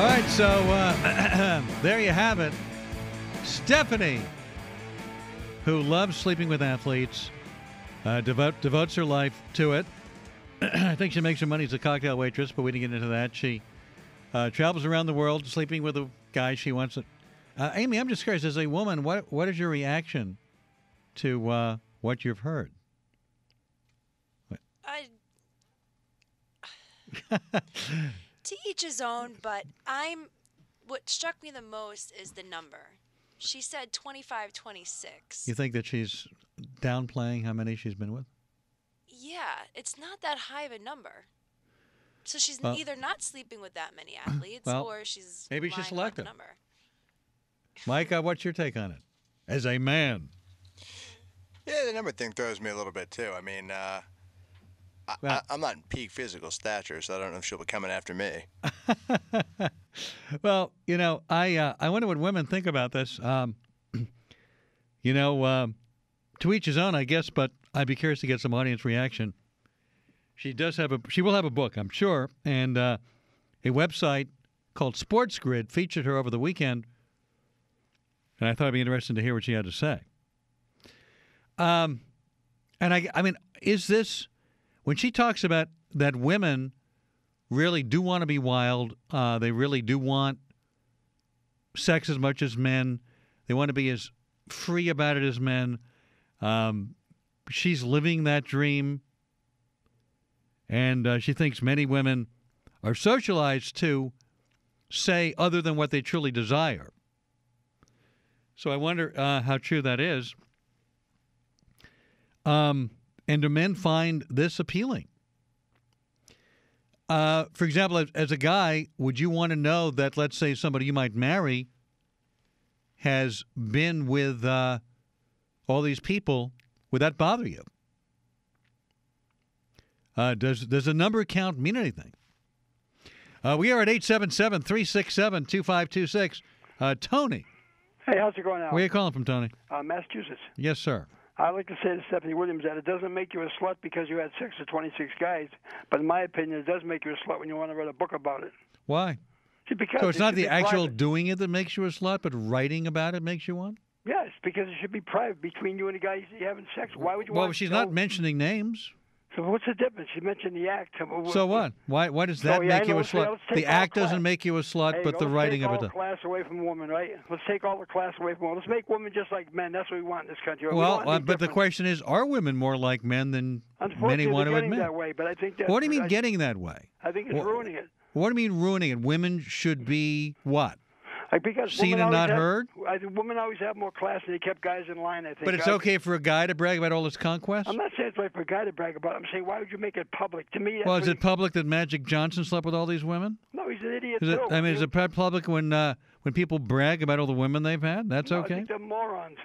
All right, so there you have it. Stefanie, who loves sleeping with athletes, devotes her life to it. I think she makes her money as a cocktail waitress, but we didn't get into that. She travels around the world sleeping with a guy she wants. Amy, I'm just curious, as a woman, what is your reaction to what you've heard? To each his own, but what struck me the most is the number. She said 25, 26. You think that she's downplaying how many she's been with? Yeah, it's not that high of a number. So she's either not sleeping with that many athletes, or she's maybe lying she's selective. about the number. Mike, what's your take on it? As a man. Yeah, the number thing throws me a little bit, too. I mean, I'm not in peak physical stature, so I don't know if she'll be coming after me. Well, I wonder what women think about this. To each his own, I guess, but I'd be curious to get some audience reaction. She will have a book, I'm sure, and a website called Sports Grid featured her over the weekend, and I thought it'd be interesting to hear what she had to say. And I mean, is this, when she talks about that women really do want to be wild, they really do want sex as much as men, they want to be as free about it as men, she's living that dream, and she thinks many women are socialized to say other than what they truly desire. So I wonder how true that is. And do men find this appealing? For example, as a guy, would you want to know that, let's say, somebody you might marry has been with all these people? Would that bother you? Does the number count mean anything? We are at 877-367-2526. Tony. Hey, how's it going now? Where are you calling from, Tony? Massachusetts. Yes, sir. I'd like to say to Stephanie Williams that it doesn't make you a slut because you had sex with 26 guys, but in my opinion, it does make you a slut when you want to write a book about it. Why? See, because so it's not the actual private. Doing it that makes you a slut, but writing about it makes you one? Yes, because it should be private between you and the guy you're having sex. Why would you want Well, she's not mentioning names. So what's the difference? She mentioned the act. So what? Why does that make you a slut? The act doesn't make you a slut, but the writing of it does. Let's take all the class away from women, right? Let's take all the class away from women. Let's make women just like men. That's what we want in this country. Well, but the question is, are women more like men than many want to admit? That way, but I think what do you mean getting that way? I think it's ruining it. What do you mean ruining it? Women should be what? Because seen and not heard? I think women always have more class, and they kept guys in line, I think. But it's okay for a guy to brag about all his conquests? I'm not saying it's right for a guy to brag about it. I'm saying, why would you make it public? To me, well, is it public that Magic Johnson slept with all these women? No, he's an idiot, too. Is it public when people brag about all the women they've had? That's okay? I think they're morons.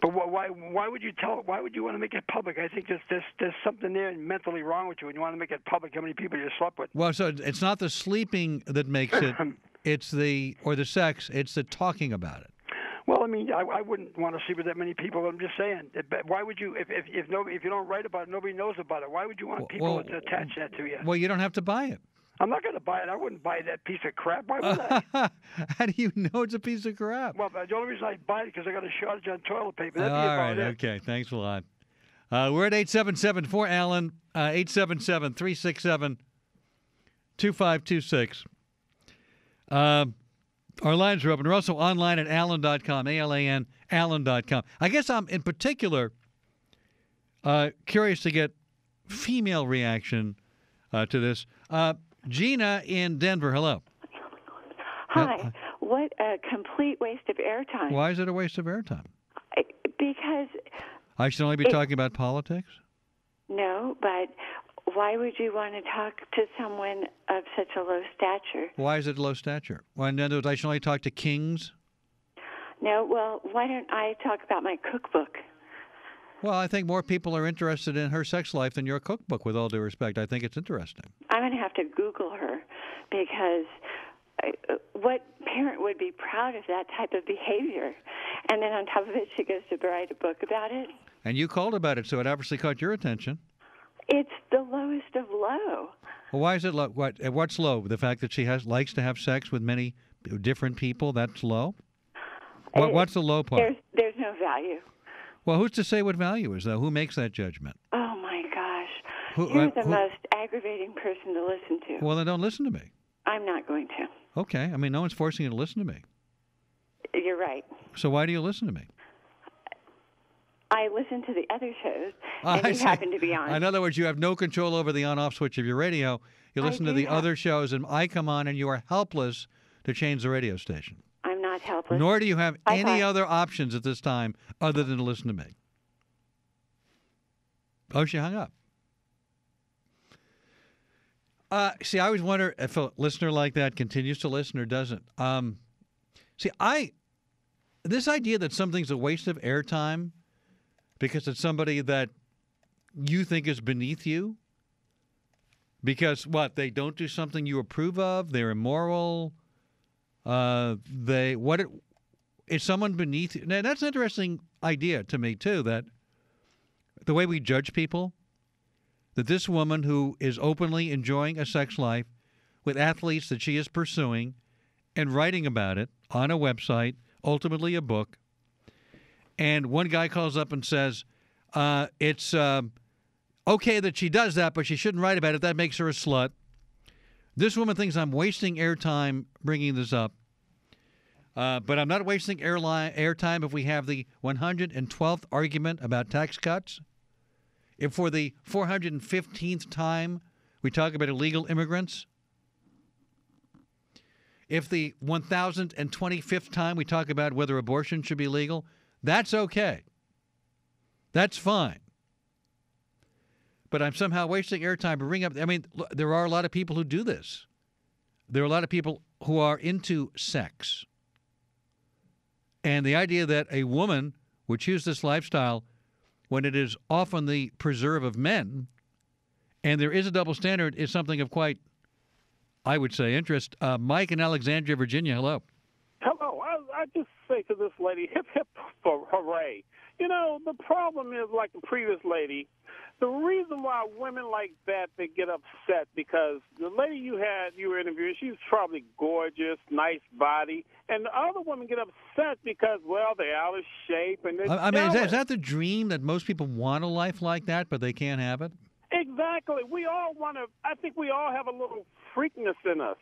But why would you why would you want to make it public? I think there's something there mentally wrong with you when you want to make it public how many people you slept with. Well, so it's not the sleeping that makes it... It's the sex. It's the talking about it. Well, I mean, I wouldn't want to sleep with that many people. I'm just saying. Why would you? If you don't write about it, nobody knows about it. Why would you want people to attach that to you? Well, you don't have to buy it. I'm not going to buy it. I wouldn't buy that piece of crap. Why would I? How do you know it's a piece of crap? Well, the only reason I buy it is because I got a shortage on toilet paper. That'd be all about right. it. Okay. Thanks a lot. We're at 877-4-ALLEN, 877-367-2526. Our lines are open. We're also online at allen.com, A-L-A-N, allen.com. I guess I'm, in particular, curious to get female reaction to this. Gina in Denver, hello. Hi. What a complete waste of airtime. Why is it a waste of airtime? Because... I should only be talking about politics? No, but... Why would you want to talk to someone of such a low stature? Why is it low stature? Well, in other words, I should only talk to kings? No, well, why don't I talk about my cookbook? Well, I think more people are interested in her sex life than your cookbook, with all due respect. I think it's interesting. I'm going to have to Google her because what parent would be proud of that type of behavior? And then on top of it, she goes to write a book about it. And you called about it, so it obviously caught your attention. It's the lowest of low. Well, why is it low? What's low? The fact that she likes to have sex with many different people, that's low? What's the low part? There's no value. Well, who's to say what value is, though? Who makes that judgment? Oh, my gosh. You're the most aggravating person to listen to. Well, then don't listen to me. I'm not going to. Okay. I mean, no one's forcing you to listen to me. You're right. So why do you listen to me? I listen to the other shows, and you happen to be on. In other words, you have no control over the on-off switch of your radio. You listen to the other shows, and I come on, and you are helpless to change the radio station. I'm not helpless. Nor do you have any other options at this time other than to listen to me. Oh, she hung up. See, I always wonder if a listener like that continues to listen or doesn't. This idea that something's a waste of airtime because it's somebody that you think is beneath you, because they don't do something you approve of, they're immoral, is someone beneath you? Now, that's an interesting idea to me, too, that the way we judge people, that this woman who is openly enjoying a sex life with athletes that she is pursuing and writing about it on a website, ultimately a book, and one guy calls up and says, it's okay that she does that, but she shouldn't write about it. That makes her a slut. This woman thinks I'm wasting airtime bringing this up. But I'm not wasting airtime if we have the 112th argument about tax cuts. If for the 415th time we talk about illegal immigrants. If the 1,025th time we talk about whether abortion should be legal. That's okay. That's fine. But I'm somehow wasting airtime to bring up. I mean, there are a lot of people who do this. There are a lot of people who are into sex. And the idea that a woman would choose this lifestyle when it is often the preserve of men, and there is a double standard, is something of quite, I would say, interest. Mike in Alexandria, Virginia, hello. Hello. I just say to this lady, hip, hip, hooray. You know, the problem is, like the previous lady, the reason why women like that, they get upset, because the lady you were interviewing, she's probably gorgeous, nice body, and the other women get upset because, well, they're out of shape. And I mean, is that the dream, that most people want a life like that, but they can't have it? Exactly. We all want to, I think we all have a little freakness in us.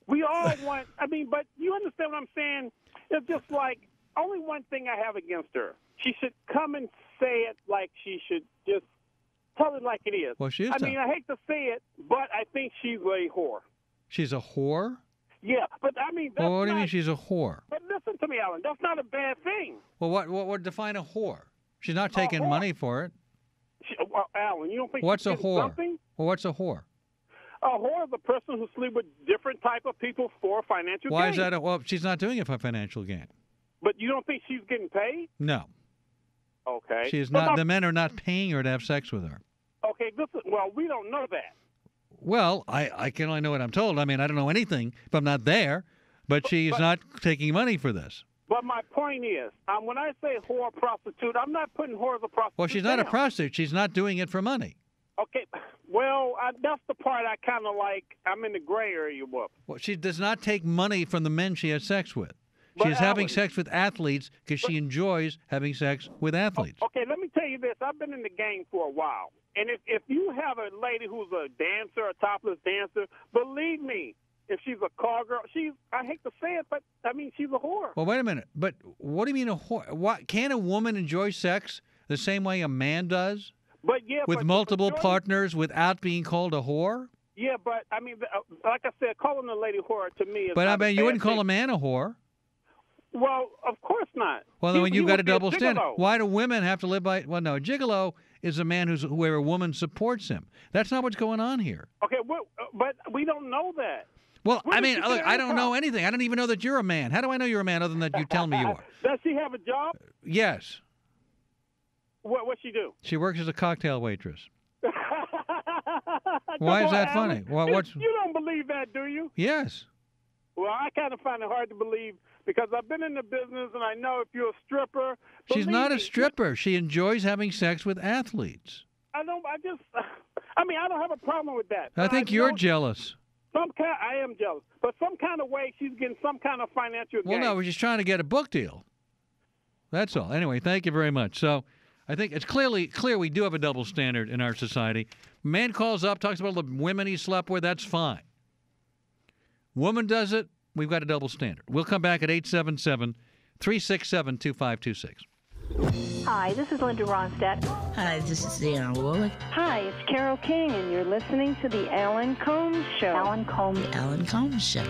We all want, but you understand what I'm saying? It's just like, only one thing I have against her. She should come and say it like she should just tell it like it is. Well, she is. I hate to say it, but I think she's a whore. She's a whore? Yeah, but I mean, that's what do you mean she's a whore? But listen to me, Alan. That's not a bad thing. Well, what would define a whore? She's not taking money for it. Alan, you don't think what's a whore? Something? Well, what's a whore? A whore is a person who sleeps with different type of people for financial gain. Why is that? Well, she's not doing it for financial gain. But you don't think she's getting paid? No. Okay. She's not. The men are not paying her to have sex with her. Okay. Well, we don't know that. Well, I can only know what I'm told. I mean, I don't know anything if I'm not there. But she's not taking money for this. But my point is, when I say whore, prostitute, I'm not putting whore as a prostitute. Well, she's not a prostitute. She's not doing it for money. Okay. Well, that's the part I kind of like. I'm in the gray area with. Well, she does not take money from the men she has sex with. She's having sex with athletes because she enjoys having sex with athletes. Okay, let me tell you this. I've been in the game for a while. And if you have a lady who's a dancer, a topless dancer, believe me, if she's a call girl, I hate to say it, but, she's a whore. Well, wait a minute. But what do you mean a whore? Can a woman enjoy sex the same way a man does? With multiple partners without being called a whore? Yeah, but, like I said, calling a lady whore to me is But, you wouldn't call a man a whore. Well, of course not. Well, then when you've got a double standard, why do women have to live by? Well, no, a gigolo is a man where a woman supports him. That's not what's going on here. Okay, but we don't know that. Well, look, I don't know anything. I don't even know that you're a man. How do I know you're a man other than that you tell me you are? Does she have a job? Yes. What's she do? She works as a cocktail waitress. Why is that funny? Well, you don't believe that, do you? Yes. Well, I kind of find it hard to believe because I've been in the business and I know if you're a stripper. She's not a stripper. She enjoys having sex with athletes. I I mean, I don't have a problem with that. I think you're jealous. I am jealous, but some kind of way she's getting some kind of financial gain. Well, no, we're just trying to get a book deal. That's all. Anyway, thank you very much. So I think it's clear we do have a double standard in our society. Man calls up, talks about the women he slept with, that's fine. Woman does it, we've got a double standard. We'll come back at 877-367-2526. Hi, this is Linda Ronstadt. Hi, this is Deanna Warwick. Hi, it's Carol King, and you're listening to The Alan Colmes Show. The Alan Colmes Show.